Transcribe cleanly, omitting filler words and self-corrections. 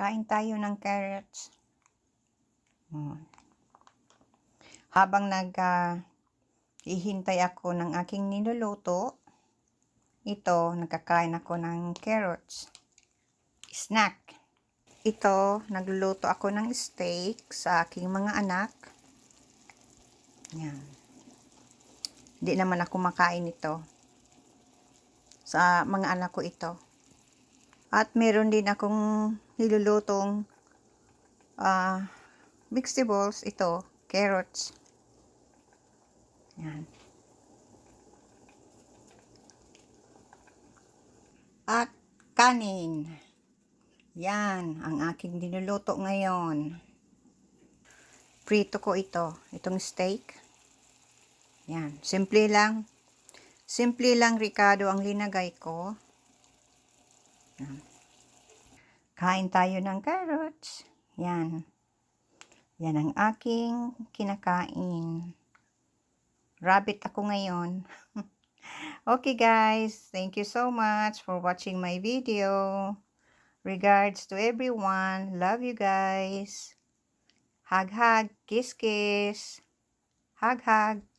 Kain tayo ng carrots. Habang hihintay ako ng aking niluluto, ito, nagkakain ako ng carrots. Snack. Ito, nagluluto ako ng steak sa aking mga anak. Yan. Hindi naman ako makain ito. Sa mga anak ko ito. At meron din akong nilulutong vegetables, ito, carrots. Yan. At kanin. Yan, ang aking niluluto ngayon. Prito ko ito, itong steak. Yan, simple lang. Simple lang, Ricardo, ang linagay ko. Yan. Kain tayo ng carrots. Yan. Yan ang aking kinakain. Rabbit ako ngayon. Okay guys, thank you so much for watching my video. Regards to everyone. Love you guys. Hug, hug. Kiss, kiss. Hug, hug.